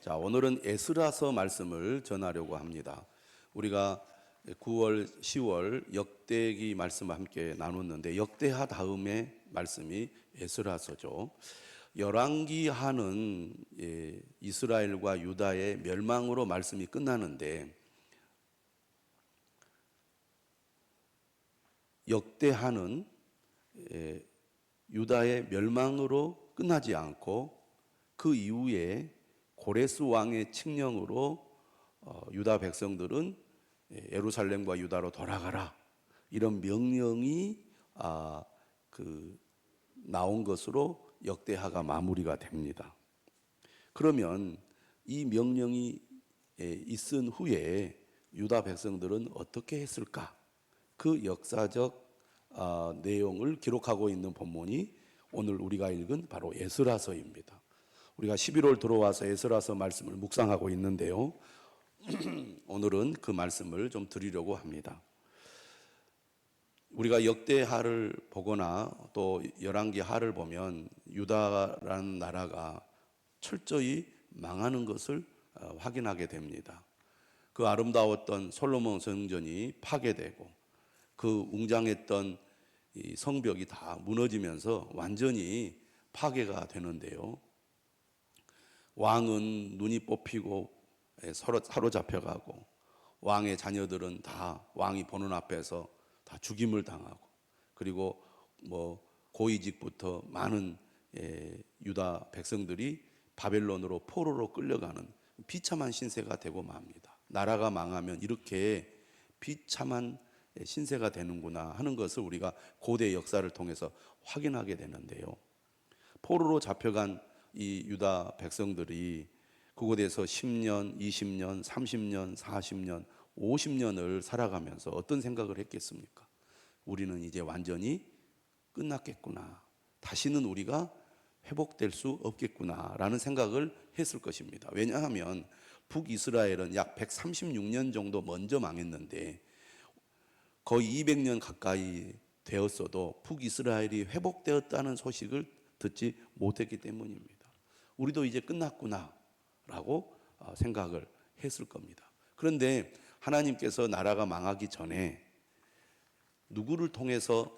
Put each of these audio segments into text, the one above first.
자, 오늘은 에스라서 말씀을 전하려고 합니다. 우리가 9월, 10월 역대기 말씀을 함께 나눴는데 역대하 다음에 말씀이 에스라서죠. 열왕기하는 이스라엘과 유다의 멸망으로 말씀이 끝나는데 역대하는 유다의 멸망으로 끝나지 않고 그 이후에 고레스 왕의 칙령으로 유다 백성들은 예루살렘과 유다로 돌아가라, 이런 명령이 나온 것으로 역대하가 마무리가 됩니다. 그러면 이 명령이 있은 후에 유다 백성들은 어떻게 했을까? 그 역사적 내용을 기록하고 있는 본문이 오늘 우리가 읽은 바로 에스라서입니다. 우리가 11월 들어와서 에스라서 말씀을 묵상하고 있는데요. 오늘은 그 말씀을 좀 드리려고 합니다. 우리가 역대하를 보거나 또 열왕기하를 보면 유다라는 나라가 철저히 망하는 것을 확인하게 됩니다. 그 아름다웠던 솔로몬 성전이 파괴되고 그 웅장했던 이 성벽이 다 무너지면서 완전히 파괴가 되는데요. 왕은 눈이 뽑히고 서로 사로잡혀가고 왕의 자녀들은 다 왕이 보는 앞에서 다 죽임을 당하고, 그리고 고위직부터 많은 유다 백성들이 바벨론으로 포로로 끌려가는 비참한 신세가 되고 맙니다. 나라가 망하면 이렇게 비참한 신세가 되는구나 하는 것을 우리가 고대 역사를 통해서 확인하게 되는데요. 포로로 잡혀간 이 유다 백성들이 그곳에서 10년, 20년, 30년, 40년, 50년을 살아가면서 어떤 생각을 했겠습니까? 우리는 이제 완전히 끝났겠구나, 다시는 우리가 회복될 수 없겠구나 라는 생각을 했을 것입니다. 왜냐하면 북이스라엘은 약 136년 정도 먼저 망했는데 거의 200년 가까이 되었어도 북이스라엘이 회복되었다는 소식을 듣지 못했기 때문입니다. 우리도 이제 끝났구나 라고 생각을 했을 겁니다. 그런데 하나님께서 나라가 망하기 전에 누구를 통해서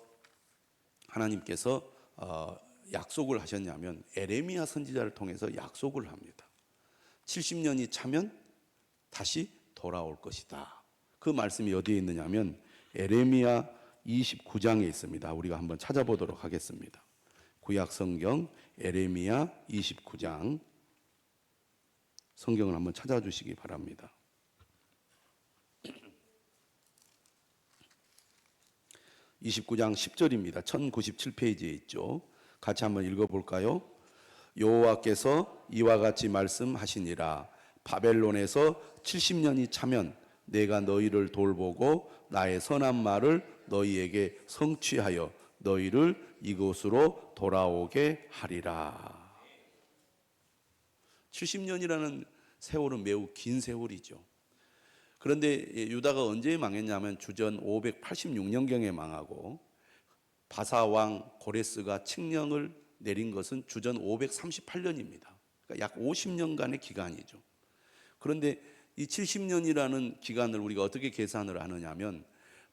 하나님께서 약속을 하셨냐면 에레미야 선지자를 통해서 약속을 합니다. 70년이 차면 다시 돌아올 것이다. 그 말씀이 어디에 있느냐면 에레미야 29장에 있습니다. 우리가 한번 찾아보도록 하겠습니다. 구약 성경 에레미야 29장, 성경을 한번 찾아주시기 바랍니다. 29장 10절입니다. 1097페이지에 있죠. 같이 한번 읽어볼까요? 여호와께서 이와 같이 말씀하시니라. 바벨론에서 70년이 차면 내가 너희를 돌보고 나의 선한 말을 너희에게 성취하여 너희를 이곳으로 돌아오게 하리라. 70년이라는 세월은 매우 긴 세월이죠. 그런데 유다가 언제 망했냐면 주전 586년경에 망하고 바사왕 고레스가 칙령을 내린 것은 주전 538년입니다. 그러니까 약 50년간의 기간이죠. 그런데 이 70년이라는 기간을 우리가 어떻게 계산을 하느냐면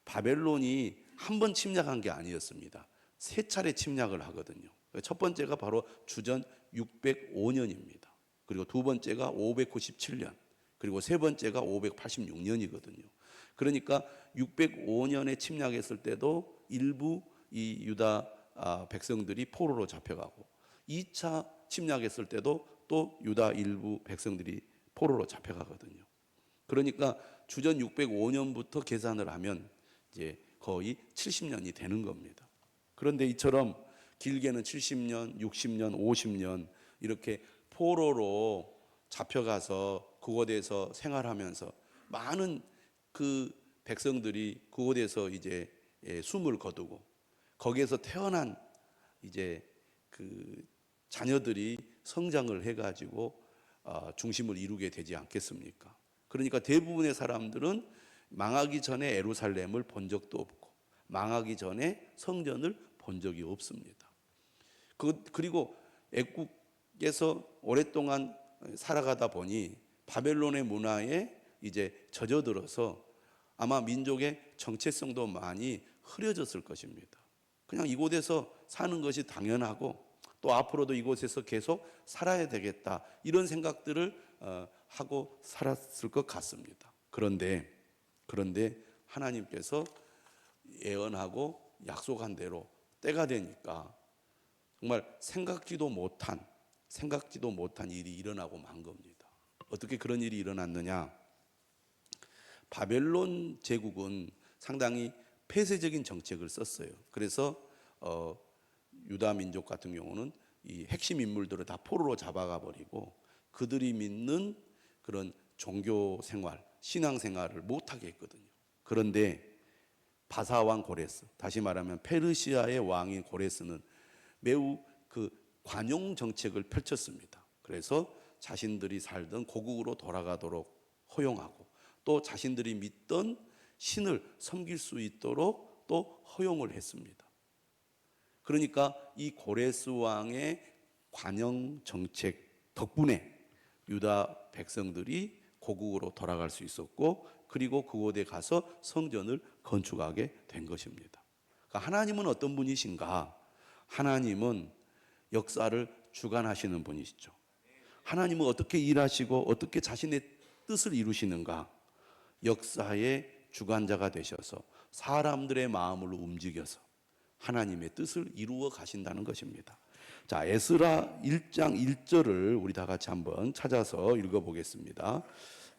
바벨론이 한 번 침략한 게 아니었습니다. 세 차례 침략을 하거든요. 첫 번째가 바로 주전 605년입니다. 그리고 두 번째가 597년, 그리고 세 번째가 586년이거든요. 그러니까 605년에 침략했을 때도 일부 이 유다 백성들이 포로로 잡혀가고 2차 침략했을 때도 또 유다 일부 백성들이 포로로 잡혀가거든요. 그러니까 주전 605년부터 계산을 하면 이제 거의 70년이 되는 겁니다. 그런데 이처럼 길게는 70년, 60년, 50년 이렇게 포로로 잡혀가서 그곳에서 생활하면서 많은 그 백성들이 그곳에서 이제 숨을 거두고 거기에서 태어난 이제 그 자녀들이 성장을 해가지고 중심을 이루게 되지 않겠습니까? 그러니까 대부분의 사람들은 망하기 전에 예루살렘을 본 적도 없고 망하기 전에 성전을 본 적이 없습니다. 그리고 애국에서 오랫동안 살아가다 보니 바벨론의 문화에 이제 젖어들어서 아마 민족의 정체성도 많이 흐려졌을 것입니다. 그냥 이곳에서 사는 것이 당연하고 또 앞으로도 이곳에서 계속 살아야 되겠다, 이런 생각들을 하고 살았을 것 같습니다. 그런데 하나님께서 예언하고 약속한 대로 때가 되니까 정말 생각지도 못한 일이 일어나고 만 겁니다. 어떻게 그런 일이 일어났느냐? 바벨론 제국은 상당히 폐쇄적인 정책을 썼어요. 그래서 유다 민족 같은 경우는 이 핵심 인물들을 다 포로로 잡아가 버리고 그들이 믿는 그런 종교 생활, 신앙 생활을 못하게 했거든요. 그런데 바사 왕 고레스, 다시 말하면 페르시아의 왕인 고레스는 매우 그 관용 정책을 펼쳤습니다. 그래서 자신들이 살던 고국으로 돌아가도록 허용하고 또 자신들이 믿던 신을 섬길 수 있도록 또 허용을 했습니다. 그러니까 이 고레스 왕의 관용 정책 덕분에 유다 백성들이 고국으로 돌아갈 수 있었고, 그리고 그곳에 가서 성전을 건축하게 된 것입니다. 그러니까 하나님은 어떤 분이신가? 하나님은 역사를 주관하시는 분이시죠. 하나님은 어떻게 일하시고 어떻게 자신의 뜻을 이루시는가? 역사의 주관자가 되셔서 사람들의 마음을 움직여서 하나님의 뜻을 이루어 가신다는 것입니다. 자, 에스라 1장 1절을 우리 다 같이 한번 찾아서 읽어보겠습니다.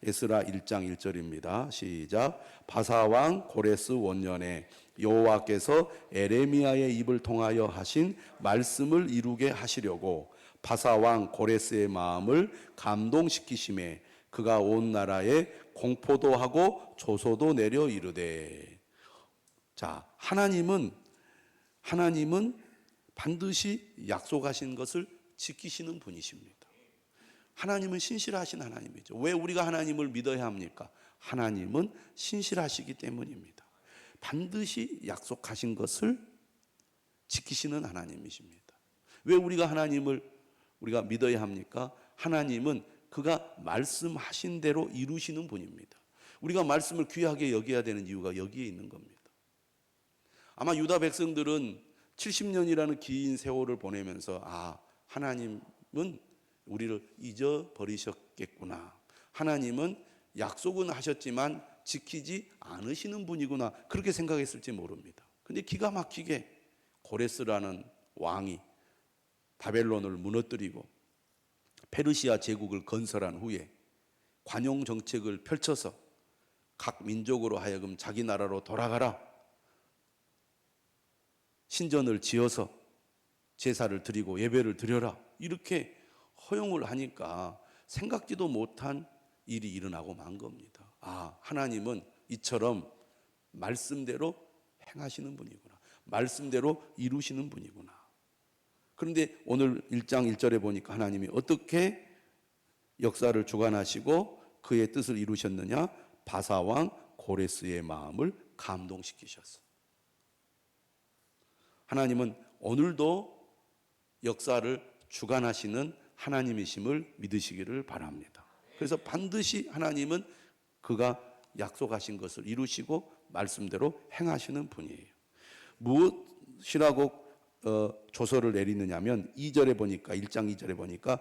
에스라 1장 1절입니다. 시작. 바사왕 고레스 원년에 여호와께서 에레미야의 입을 통하여 하신 말씀을 이루게 하시려고 바사왕 고레스의 마음을 감동시키심에 그가 온 나라에 공포도 하고 조소도 내려 이르되. 자, 하나님은 반드시 약속하신 것을 지키시는 분이십니다. 하나님은 신실하신 하나님이죠. 왜 우리가 하나님을 믿어야 합니까? 하나님은 신실하시기 때문입니다. 반드시 약속하신 것을 지키시는 하나님이십니다. 왜 우리가 하나님을 믿어야 합니까? 하나님은 그가 말씀하신 대로 이루시는 분입니다. 우리가 말씀을 귀하게 여겨야 되는 이유가 여기에 있는 겁니다. 아마 유다 백성들은 70년이라는 긴 세월을 보내면서 하나님은 우리를 잊어버리셨겠구나, 하나님은 약속은 하셨지만 지키지 않으시는 분이구나, 그렇게 생각했을지 모릅니다. 근데 기가 막히게 고레스라는 왕이 바벨론을 무너뜨리고 페르시아 제국을 건설한 후에 관용 정책을 펼쳐서 각 민족으로 하여금 자기 나라로 돌아가라, 신전을 지어서 제사를 드리고 예배를 드려라, 이렇게 허용을 하니까 생각지도 못한 일이 일어나고 만 겁니다. 하나님은 이처럼 말씀대로 행하시는 분이구나, 말씀대로 이루시는 분이구나. 그런데 오늘 1장 1절에 보니까 하나님이 어떻게 역사를 주관하시고 그의 뜻을 이루셨느냐? 바사왕 고레스의 마음을 감동시키셨어. 하나님은 오늘도 역사를 주관하시는 하나님이심을 믿으시기를 바랍니다. 그래서 반드시 하나님은 그가 약속하신 것을 이루시고 말씀대로 행하시는 분이에요. 무엇이라고 조서를 내리느냐면 2절에 보니까, 1장 2절에 보니까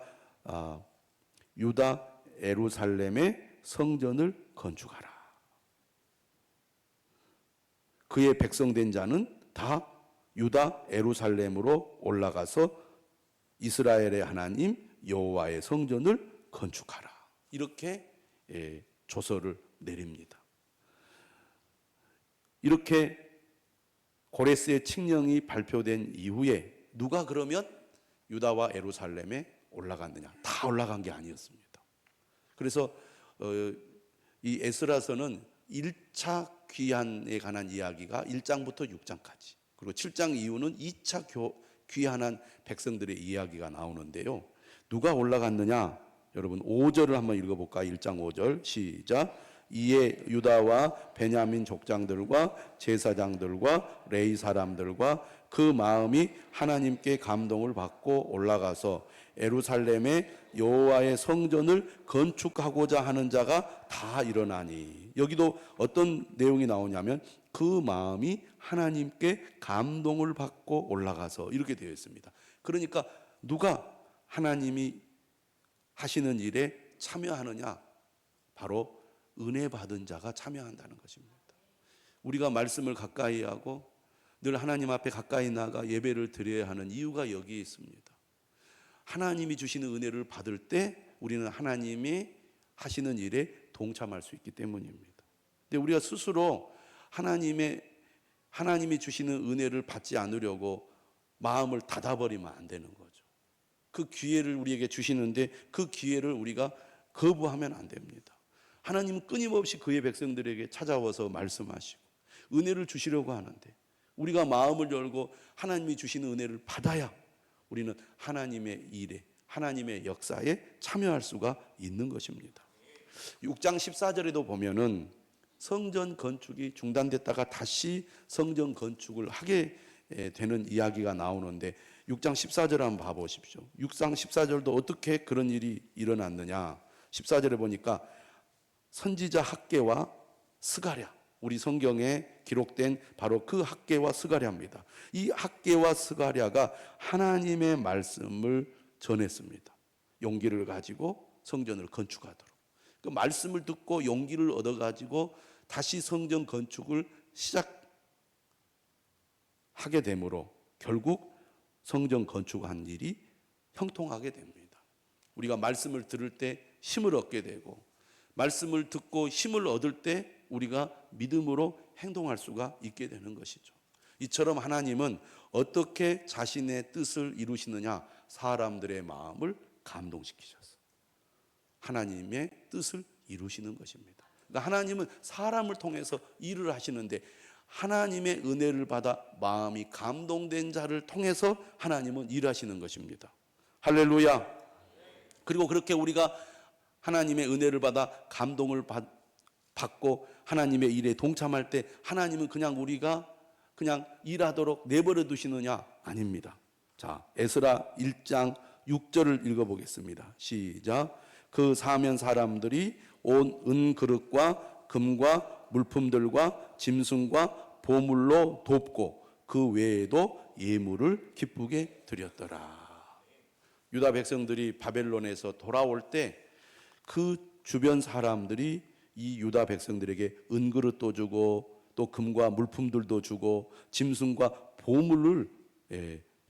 유다 예루살렘의 성전을 건축하라. 그의 백성된 자는 다 유다 예루살렘으로 올라가서 이스라엘의 하나님 여호와의 성전을 건축하라, 이렇게 조서를 내립니다. 이렇게 고레스의 칙령이 발표된 이후에 누가 그러면 유다와 예루살렘에 올라갔느냐? 다 올라간 게 아니었습니다. 그래서 이 에스라서는 1차 귀환에 관한 이야기가 1장부터 6장까지, 그리고 7장 이후는 2차 귀환한 백성들의 이야기가 나오는데요. 누가 올라갔느냐? 여러분 5절을 한번 읽어볼까요? 1장 5절 시작. 이에 유다와 베냐민 족장들과 제사장들과 레위 사람들과 그 마음이 하나님께 감동을 받고 올라가서 예루살렘에 여호와의 성전을 건축하고자 하는 자가 다 일어나니. 여기도 어떤 내용이 나오냐면 그 마음이 하나님께 감동을 받고 올라가서, 이렇게 되어 있습니다. 그러니까 누가 하나님이 하시는 일에 참여하느냐? 바로 은혜 받은 자가 참여한다는 것입니다. 우리가 말씀을 가까이 하고 늘 하나님 앞에 가까이 나가 예배를 드려야 하는 이유가 여기에 있습니다. 하나님이 주시는 은혜를 받을 때 우리는 하나님이 하시는 일에 동참할 수 있기 때문입니다. 근데 우리가 스스로 하나님이 주시는 은혜를 받지 않으려고 마음을 닫아버리면 안 되는 거죠. 그 기회를 우리에게 주시는데 그 기회를 우리가 거부하면 안 됩니다. 하나님은 끊임없이 그의 백성들에게 찾아와서 말씀하시고 은혜를 주시려고 하는데, 우리가 마음을 열고 하나님이 주시는 은혜를 받아야 우리는 하나님의 일에, 하나님의 역사에 참여할 수가 있는 것입니다. 6장 14절에도 보면은 성전 건축이 중단됐다가 다시 성전 건축을 하게 되는 이야기가 나오는데, 6장 14절 한번 봐보십시오. 6장 14절도 어떻게 그런 일이 일어났느냐. 14절에 보니까 선지자 학개와 스가랴, 우리 성경에 기록된 바로 그 학개와 스가랴입니다. 이 학개와 스가랴가 하나님의 말씀을 전했습니다. 용기를 가지고 성전을 건축하도록. 그 말씀을 듣고 용기를 얻어가지고 다시 성전 건축을 시작하게 되므로 결국 성전 건축한 일이 형통하게 됩니다. 우리가 말씀을 들을 때 힘을 얻게 되고, 말씀을 듣고 힘을 얻을 때 우리가 믿음으로 행동할 수가 있게 되는 것이죠. 이처럼 하나님은 어떻게 자신의 뜻을 이루시느냐? 사람들의 마음을 감동시키셔서 하나님의 뜻을 이루시는 것입니다. 그러니까 하나님은 사람을 통해서 일을 하시는데, 하나님의 은혜를 받아 마음이 감동된 자를 통해서 하나님은 일하시는 것입니다. 할렐루야. 그리고 그렇게 우리가 하나님의 은혜를 받아 감동을 받고 하나님의 일에 동참할 때 하나님은 그냥 우리가 그냥 일하도록 내버려 두시느냐? 아닙니다. 자, 에스라 1장 6절을 읽어보겠습니다. 시작. 그 사면 사람들이 온 은그릇과 금과 물품들과 짐승과 보물로 돕고 그 외에도 예물을 기쁘게 드렸더라. 유다 백성들이 바벨론에서 돌아올 때 그 주변 사람들이 이 유다 백성들에게 은그릇도 주고 또 금과 물품들도 주고 짐승과 보물을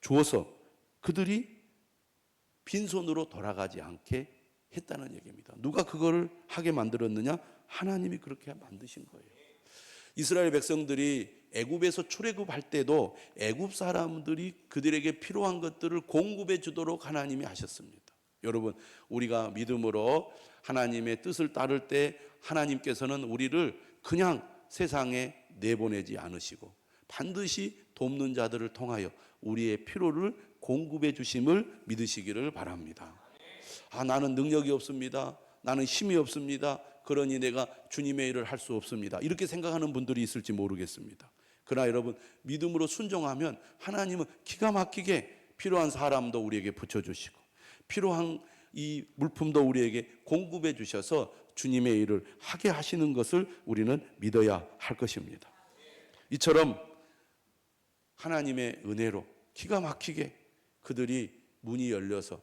주어서 그들이 빈손으로 돌아가지 않게 했다는 얘기입니다. 누가 그거를 하게 만들었느냐? 하나님이 그렇게 만드신 거예요. 이스라엘 백성들이 애굽에서 출애굽할 때도 애굽 사람들이 그들에게 필요한 것들을 공급해 주도록 하나님이 하셨습니다. 여러분, 우리가 믿음으로 하나님의 뜻을 따를 때 하나님께서는 우리를 그냥 세상에 내보내지 않으시고 반드시 돕는 자들을 통하여 우리의 필요를 공급해 주심을 믿으시기를 바랍니다. 나는 능력이 없습니다. 나는 힘이 없습니다. 그러니 내가 주님의 일을 할 수 없습니다. 이렇게 생각하는 분들이 있을지 모르겠습니다. 그러나 여러분, 믿음으로 순종하면 하나님은 기가 막히게 필요한 사람도 우리에게 붙여주시고 필요한 이 물품도 우리에게 공급해 주셔서 주님의 일을 하게 하시는 것을 우리는 믿어야 할 것입니다. 이처럼 하나님의 은혜로 기가 막히게 그들이 문이 열려서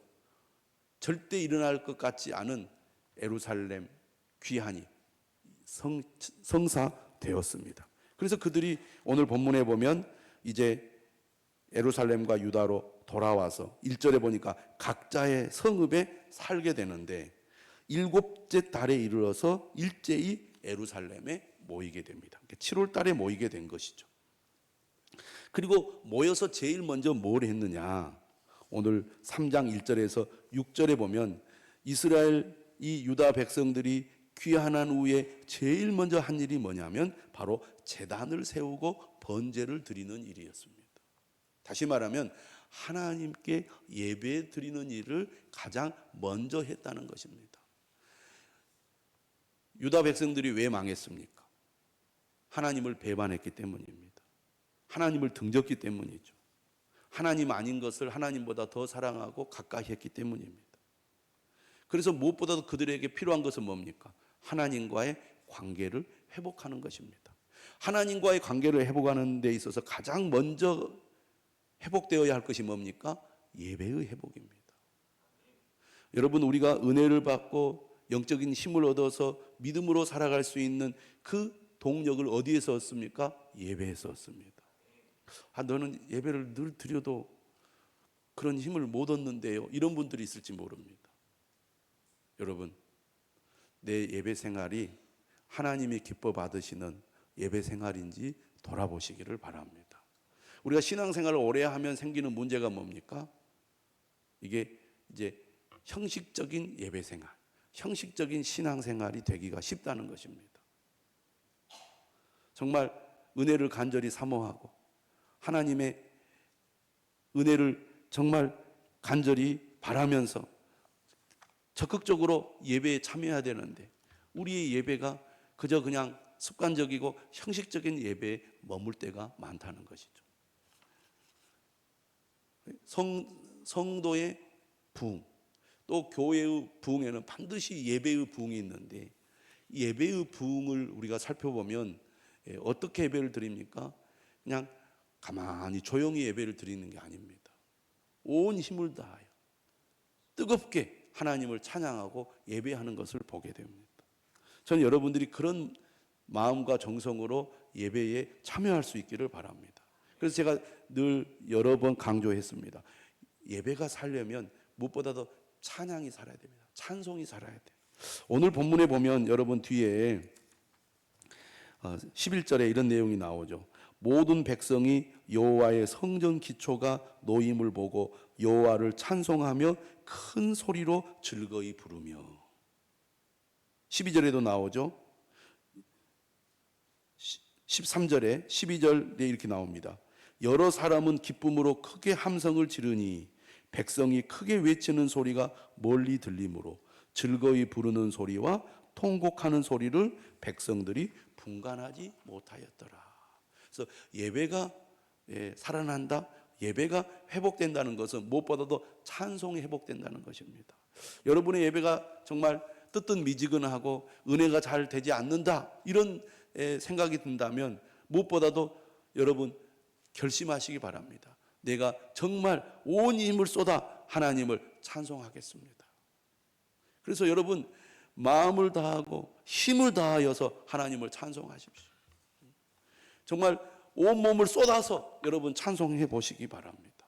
절대 일어날 것 같지 않은 예루살렘 귀환이 성사되었습니다. 그래서 그들이 오늘 본문에 보면 이제 예루살렘과 유다로 돌아와서 1절에 보니까 각자의 성읍에 살게 되는데 7째 달에 이르러서 일제히 예루살렘에 모이게 됩니다. 7월 달에 모이게 된 것이죠. 그리고 모여서 제일 먼저 뭘 했느냐? 오늘 3장 1절에서 6절에 보면 이스라엘 이 유다 백성들이 귀환한 후에 제일 먼저 한 일이 뭐냐면 바로 제단을 세우고 번제를 드리는 일이었습니다. 다시 말하면 하나님께 예배 드리는 일을 가장 먼저 했다는 것입니다. 유다 백성들이 왜 망했습니까? 하나님을 배반했기 때문입니다. 하나님을 등졌기 때문이죠. 하나님 아닌 것을 하나님보다 더 사랑하고 가까이 했기 때문입니다. 그래서 무엇보다도 그들에게 필요한 것은 뭡니까? 하나님과의 관계를 회복하는 것입니다. 하나님과의 관계를 회복하는 데 있어서 가장 먼저 회복되어야 할 것이 뭡니까? 예배의 회복입니다. 여러분, 우리가 은혜를 받고 영적인 힘을 얻어서 믿음으로 살아갈 수 있는 그 동력을 어디에서 얻습니까? 예배에서 얻습니다. 너는 예배를 늘 드려도 그런 힘을 못 얻는데요, 이런 분들이 있을지 모릅니다. 여러분, 내 예배 생활이 하나님이 기뻐 받으시는 예배 생활인지 돌아보시기를 바랍니다. 우리가 신앙생활을 오래 하면 생기는 문제가 뭡니까? 이게 이제 형식적인 예배 생활, 형식적인 신앙생활이 되기가 쉽다는 것입니다. 정말 은혜를 간절히 사모하고 하나님의 은혜를 정말 간절히 바라면서 적극적으로 예배에 참여해야 되는데, 우리의 예배가 그저 그냥 습관적이고 형식적인 예배에 머물 때가 많다는 것이죠. 성도의 부흥, 또 교회의 부흥에는 반드시 예배의 부흥이 있는데, 예배의 부흥을 우리가 살펴보면 어떻게 예배를 드립니까? 그냥 가만히 조용히 예배를 드리는 게 아닙니다. 온 힘을 다하여 뜨겁게 하나님을 찬양하고 예배하는 것을 보게 됩니다. 저는 여러분들이 그런 마음과 정성으로 예배에 참여할 수 있기를 바랍니다. 그래서 제가 늘 여러 번 강조했습니다. 예배가 살려면 무엇보다도 찬양이 살아야 됩니다. 찬송이 살아야 돼요. 오늘 본문에 보면 여러분 뒤에 11절에 이런 내용이 나오죠. 모든 백성이 여호와의 성전 기초가 놓임을 보고 여호와를 찬송하며 큰 소리로 즐거이 부르며. 12절에도 나오죠. 13절에 12절에 이렇게 나옵니다. 여러 사람은 기쁨으로 크게 함성을 지르니 백성이 크게 외치는 소리가 멀리 들리므로 즐거이 부르는 소리와 통곡하는 소리를 백성들이 분간하지 못하였더라. 그래서 예배가 살아난다, 예배가 회복된다는 것은 무엇보다도 찬송이 회복된다는 것입니다. 여러분의 예배가 정말 뜨뜻미지근하고 은혜가 잘 되지 않는다, 이런 생각이 든다면 무엇보다도 여러분 결심하시기 바랍니다. 내가 정말 온 힘을 쏟아 하나님을 찬송하겠습니다. 그래서 여러분 마음을 다하고 힘을 다하여서 하나님을 찬송하십시오. 정말 온몸을 쏟아서 여러분 찬송해 보시기 바랍니다.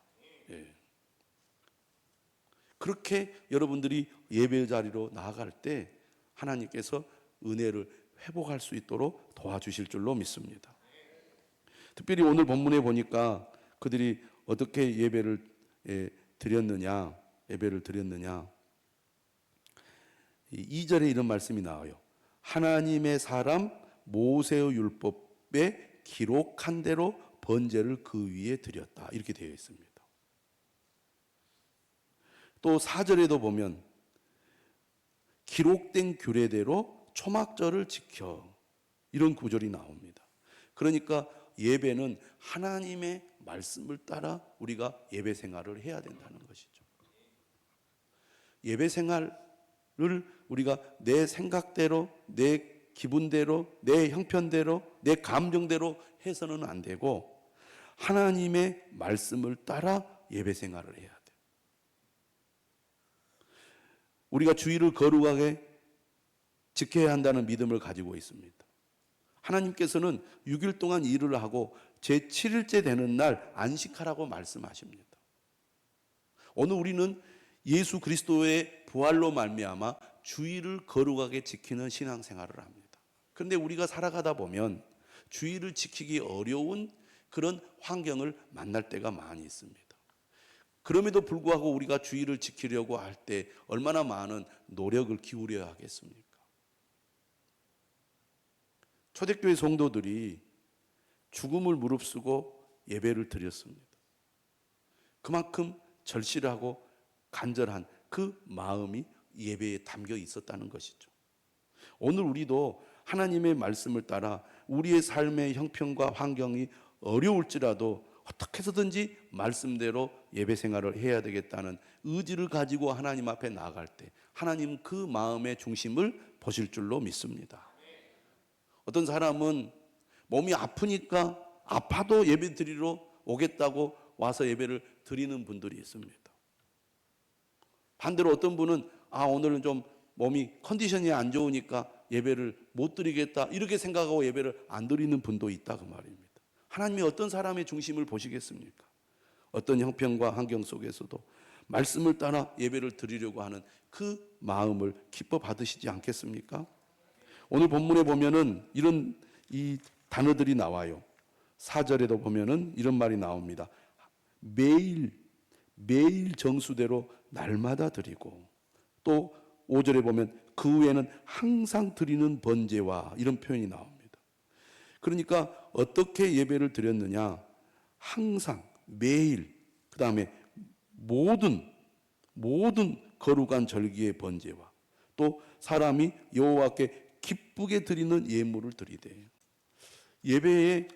그렇게 여러분들이 예배 자리로 나아갈 때 하나님께서 은혜를 회복할 수 있도록 도와주실 줄로 믿습니다. 특별히 오늘 본문에 보니까 그들이 어떻게 예배를 드렸느냐, 예배를 드렸느냐. 2절에 이런 말씀이 나와요. 하나님의 사람 모세의 율법에 기록한 대로 번제를 그 위에 드렸다, 이렇게 되어 있습니다. 또 4절에도 보면 기록된 규례대로 초막절을 지켜, 이런 구절이 나옵니다. 그러니까 예배는 하나님의 말씀을 따라 우리가 예배 생활을 해야 된다는 것이죠. 예배 생활을 우리가 내 생각대로, 내 기분대로, 내 형편대로, 내 감정대로 해서는 안 되고 하나님의 말씀을 따라 예배 생활을 해야 돼요. 우리가 주일을 거룩하게 지켜야 한다는 믿음을 가지고 있습니다. 하나님께서는 6일 동안 일을 하고 제7일째 되는 날 안식하라고 말씀하십니다. 오늘 우리는 예수 그리스도의 부활로 말미암아 주일을 거룩하게 지키는 신앙생활을 합니다. 그런데 우리가 살아가다 보면 주일을 지키기 어려운 그런 환경을 만날 때가 많이 있습니다. 그럼에도 불구하고 우리가 주일을 지키려고 할 때 얼마나 많은 노력을 기울여야 하겠습니까? 초대교회 성도들이 죽음을 무릅쓰고 예배를 드렸습니다. 그만큼 절실하고 간절한 그 마음이 예배에 담겨 있었다는 것이죠. 오늘 우리도 하나님의 말씀을 따라 우리의 삶의 형편과 환경이 어려울지라도 어떻게 해서든지 말씀대로 예배 생활을 해야 되겠다는 의지를 가지고 하나님 앞에 나아갈 때 하나님 그 마음의 중심을 보실 줄로 믿습니다. 어떤 사람은 몸이 아프니까 아파도 예배 드리러 오겠다고 와서 예배를 드리는 분들이 있습니다. 반대로 어떤 분은 오늘은 좀 몸이 컨디션이 안 좋으니까 예배를 못 드리겠다 이렇게 생각하고 예배를 안 드리는 분도 있다 그 말입니다. 하나님이 어떤 사람의 중심을 보시겠습니까? 어떤 형편과 환경 속에서도 말씀을 따라 예배를 드리려고 하는 그 마음을 기뻐 받으시지 않겠습니까? 오늘 본문에 보면은 이런 이 단어들이 나와요. 4절에도 보면은 이런 말이 나옵니다. 매일 정수대로 날마다 드리고, 또 5절에 보면 그 후에는 항상 드리는 번제와 이런 표현이 나옵니다. 그러니까 어떻게 예배를 드렸느냐? 항상, 매일, 그 다음에 모든 거룩한 절기의 번제와 또 사람이 여호와께 기쁘게 드리는 예물을 드리되, 예배의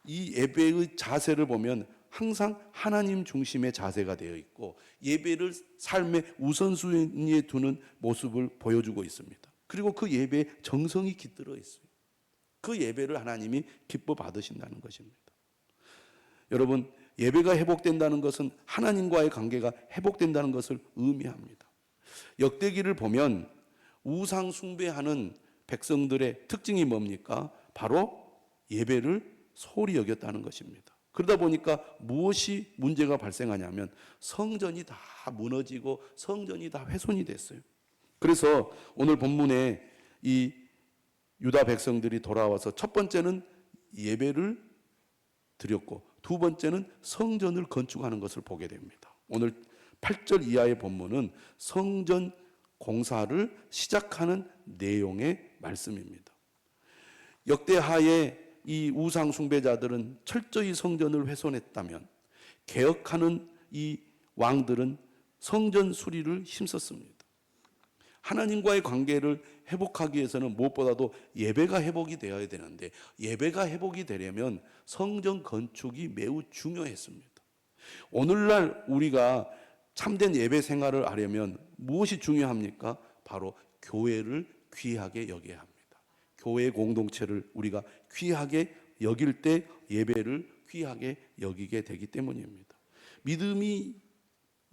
이 예배의 자세를 보면 항상 하나님 중심의 자세가 되어 있고 예배를 삶의 우선순위에 두는 모습을 보여주고 있습니다. 그리고 그 예배에 정성이 깃들어 있어요. 그 예배를 하나님이 기뻐 받으신다는 것입니다. 여러분, 예배가 회복된다는 것은 하나님과의 관계가 회복된다는 것을 의미합니다. 역대기를 보면 우상 숭배하는 백성들의 특징이 뭡니까? 바로 예배를 소홀히 여겼다는 것입니다. 그러다 보니까 무엇이 문제가 발생하냐면 성전이 다 무너지고 성전이 다 훼손이 됐어요. 그래서 오늘 본문에 이 유다 백성들이 돌아와서 첫 번째는 예배를 드렸고 두 번째는 성전을 건축하는 것을 보게 됩니다. 오늘 8절 이하의 본문은 성전 공사를 시작하는 내용의 말씀입니다. 역대하에 이 우상 숭배자들은 철저히 성전을 훼손했다면 개혁하는 이 왕들은 성전 수리를 힘썼습니다. 하나님과의 관계를 회복하기 위해서는 무엇보다도 예배가 회복이 되어야 되는데 예배가 회복이 되려면 성전 건축이 매우 중요했습니다. 오늘날 우리가 참된 예배 생활을 하려면 무엇이 중요합니까? 바로 교회를 귀하게 여겨야 합니다. 교회 공동체를 우리가 귀하게 여길 때 예배를 귀하게 여기게 되기 때문입니다. 믿음이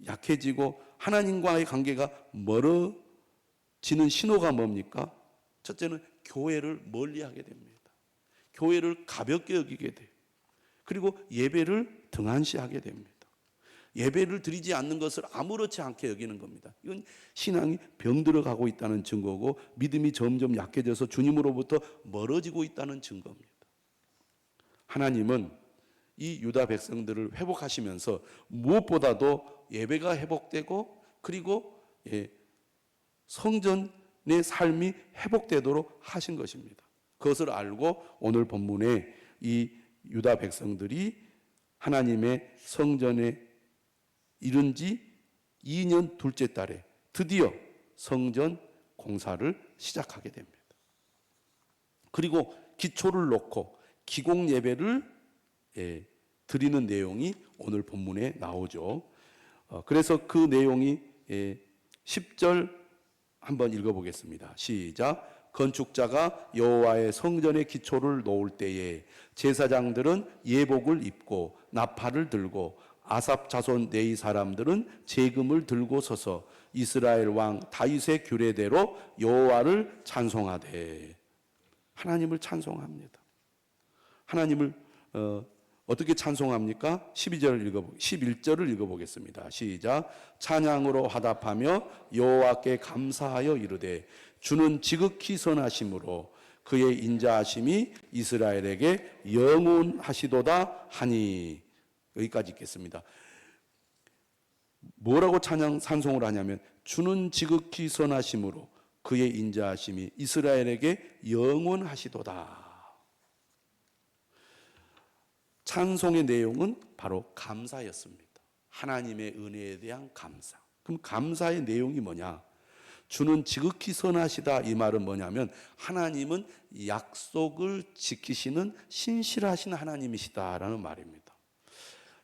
약해지고 하나님과의 관계가 멀어지는 신호가 뭡니까? 첫째는 교회를 멀리하게 됩니다. 교회를 가볍게 여기게 돼요. 그리고 예배를 등한시하게 됩니다. 예배를 드리지 않는 것을 아무렇지 않게 여기는 겁니다. 이건 신앙이 병들어가고 있다는 증거고 믿음이 점점 약해져서 주님으로부터 멀어지고 있다는 증거입니다. 하나님은 이 유다 백성들을 회복하시면서 무엇보다도 예배가 회복되고 그리고 성전의 삶이 회복되도록 하신 것입니다. 그것을 알고 오늘 본문에 이 유다 백성들이 하나님의 성전에 이른 지 2년 둘째 달에 드디어 성전 공사를 시작하게 됩니다. 그리고 기초를 놓고 기공 예배를 드리는 내용이 오늘 본문에 나오죠. 그래서 그 내용이 10절 한번 읽어보겠습니다. 시작. 건축자가 여호와의 성전의 기초를 놓을 때에 제사장들은 예복을 입고 나팔을 들고 아삽 자손 네이 사람들은 제금을 들고 서서 이스라엘 왕 다윗의 규례대로 여호와를 찬송하되, 하나님을 찬송합니다. 하나님을 어떻게 찬송합니까? 11절을 읽어보겠습니다. 시작. 찬양으로 화답하며 여호와께 감사하여 이르되 주는 지극히 선하심으로 그의 인자하심이 이스라엘에게 영원하시도다 하니. 여기까지 읽겠습니다. 뭐라고 찬송을 하냐면 주는 지극히 선하심으로 그의 인자하심이 이스라엘에게 영원하시도다. 찬송의 내용은 바로 감사였습니다. 하나님의 은혜에 대한 감사. 그럼 감사의 내용이 뭐냐? 주는 지극히 선하시다, 이 말은 뭐냐면 하나님은 약속을 지키시는 신실하신 하나님이시다라는 말입니다.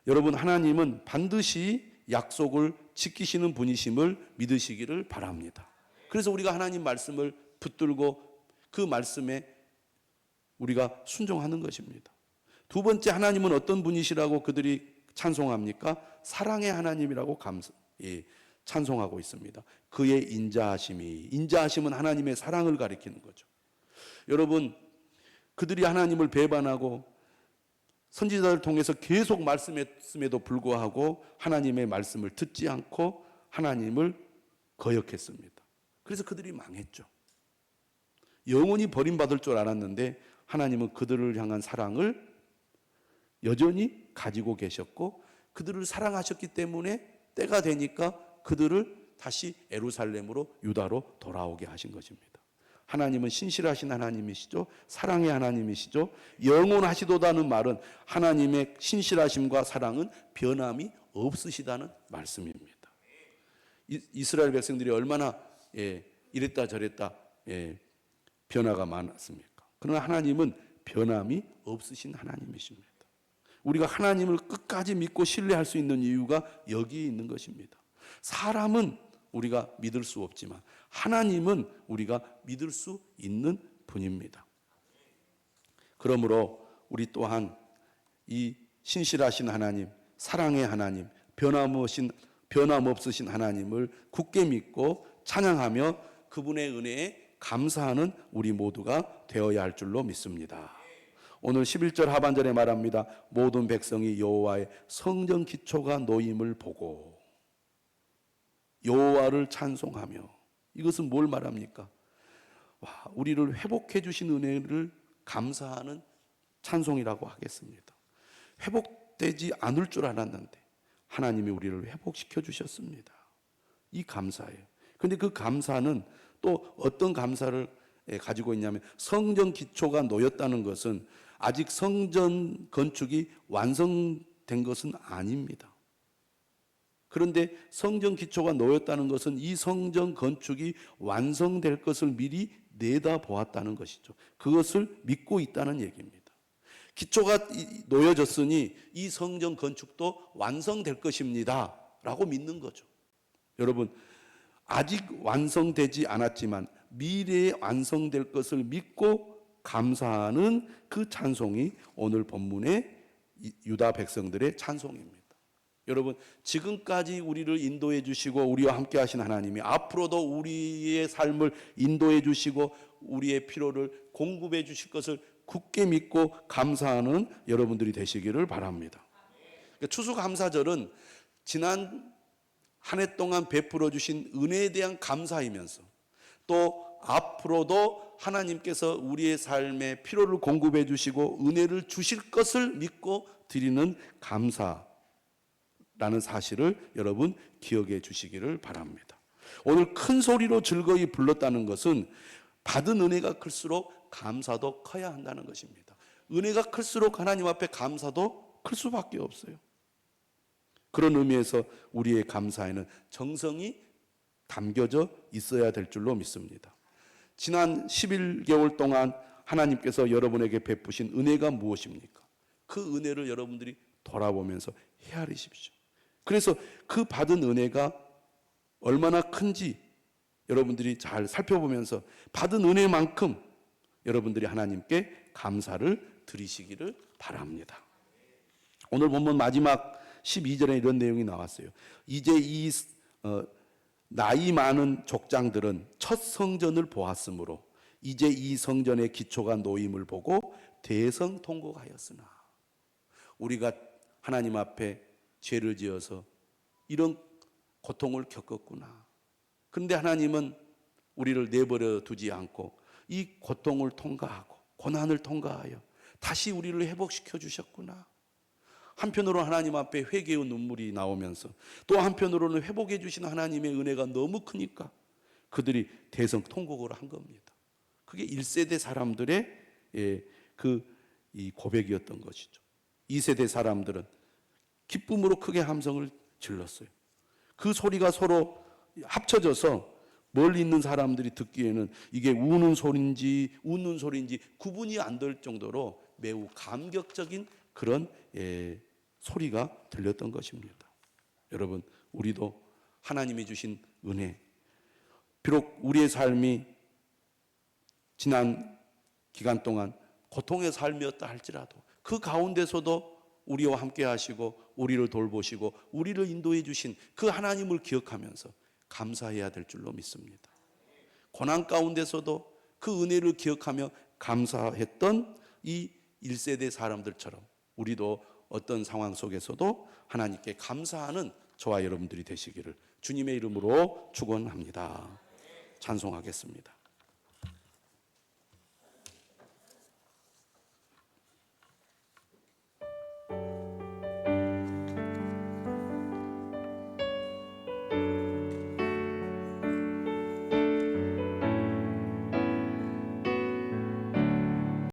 여러분, 하나님은 반드시 약속을 지키시는 분이심을 믿으시기를 바랍니다. 그래서 우리가 하나님 말씀을 붙들고 그 말씀에 우리가 순종하는 것입니다. 두 번째, 하나님은 어떤 분이시라고 그들이 찬송합니까? 사랑의 하나님이라고 찬송하고 있습니다. 그의 인자하심은 하나님의 사랑을 가리키는 거죠. 여러분, 그들이 하나님을 배반하고 선지자를 통해서 계속 말씀했음에도 불구하고 하나님의 말씀을 듣지 않고 하나님을 거역했습니다. 그래서 그들이 망했죠. 영원히 버림받을 줄 알았는데 하나님은 그들을 향한 사랑을 여전히 가지고 계셨고, 그들을 사랑하셨기 때문에 때가 되니까 그들을 다시 예루살렘으로, 유다로 돌아오게 하신 것입니다. 하나님은 신실하신 하나님이시죠. 사랑의 하나님이시죠. 영원하시도다는 말은 하나님의 신실하심과 사랑은 변함이 없으시다는 말씀입니다. 이스라엘 백성들이 얼마나 이랬다 저랬다 변화가 많았습니까? 그러나 하나님은 변함이 없으신 하나님이십니다. 우리가 하나님을 끝까지 믿고 신뢰할 수 있는 이유가 여기에 있는 것입니다. 사람은 우리가 믿을 수 없지만 하나님은 우리가 믿을 수 있는 분입니다. 그러므로 우리 또한 이 신실하신 하나님, 사랑의 하나님, 변함없으신 하나님을 굳게 믿고 찬양하며 그분의 은혜에 감사하는 우리 모두가 되어야 할 줄로 믿습니다. 오늘 11절 하반절에 말합니다. 모든 백성이 여호와의 성전 기초가 놓임을 보고 여호와를 찬송하며. 이것은 뭘 말합니까? 우리를 회복해 주신 은혜를 감사하는 찬송이라고 하겠습니다. 회복되지 않을 줄 알았는데 하나님이 우리를 회복시켜 주셨습니다. 이 감사예요. 그런데 그 감사는 또 어떤 감사를 가지고 있냐면, 성전 기초가 놓였다는 것은 아직 성전 건축이 완성된 것은 아닙니다. 그런데 성전 기초가 놓였다는 것은 이 성전 건축이 완성될 것을 미리 내다보았다는 것이죠. 그것을 믿고 있다는 얘기입니다. 기초가 놓여졌으니 이 성전 건축도 완성될 것입니다 라고 믿는 거죠. 여러분, 아직 완성되지 않았지만 미래에 완성될 것을 믿고 감사하는 그 찬송이 오늘 본문의 유다 백성들의 찬송입니다. 여러분, 지금까지 우리를 인도해 주시고 우리와 함께 하신 하나님이 앞으로도 우리의 삶을 인도해 주시고 우리의 필요를 공급해 주실 것을 굳게 믿고 감사하는 여러분들이 되시기를 바랍니다. 추수감사절은 지난 한 해 동안 베풀어 주신 은혜에 대한 감사이면서 또 앞으로도 하나님께서 우리의 삶에 필요를 공급해 주시고 은혜를 주실 것을 믿고 드리는 감사라는 사실을 여러분 기억해 주시기를 바랍니다. 오늘 큰 소리로 즐거이 불렀다는 것은 받은 은혜가 클수록 감사도 커야 한다는 것입니다. 은혜가 클수록 하나님 앞에 감사도 클 수밖에 없어요. 그런 의미에서 우리의 감사에는 정성이 담겨져 있어야 될 줄로 믿습니다. 지난 11개월 동안 하나님께서 여러분에게 베푸신 은혜가 무엇입니까? 그 은혜를 여러분들이 돌아보면서 헤아리십시오. 그래서 그 받은 은혜가 얼마나 큰지 여러분들이 잘 살펴보면서 받은 은혜만큼 여러분들이 하나님께 감사를 드리시기를 바랍니다. 오늘 본문 마지막 12절에 이런 내용이 나왔어요. 이제 이 나이 많은 족장들은 첫 성전을 보았으므로 이제 이 성전의 기초가 놓임을 보고 대성통곡하였으나. 우리가 하나님 앞에 죄를 지어서 이런 고통을 겪었구나. 그런데 하나님은 우리를 내버려 두지 않고 이 고통을 통과하고 고난을 통과하여 다시 우리를 회복시켜 주셨구나. 한편으로 하나님 앞에 회개의 눈물이 나오면서 또 한편으로는 회복해 주신 하나님의 은혜가 너무 크니까 그들이 대성통곡을 한 겁니다. 그게 1세대 사람들의 이 고백이었던 것이죠. 2세대 사람들은 기쁨으로 크게 함성을 질렀어요. 그 소리가 서로 합쳐져서 멀리 있는 사람들이 듣기에는 이게 우는 소리인지 웃는 소리인지 구분이 안 될 정도로 매우 감격적인 그런 소리가 들렸던 것입니다. 여러분, 우리도 하나님이 주신 은혜, 비록 우리의 삶이 지난 기간 동안 고통의 삶이었다 할지라도 그 가운데서도 우리와 함께 하시고 우리를 돌보시고 우리를 인도해 주신 그 하나님을 기억하면서 감사해야 될 줄로 믿습니다. 고난 가운데서도 그 은혜를 기억하며 감사했던 이 1세대 사람들처럼 우리도 어떤 상황 속에서도 하나님께 감사하는 저와 여러분들이 되시기를 주님의 이름으로 축원합니다. 찬송하겠습니다.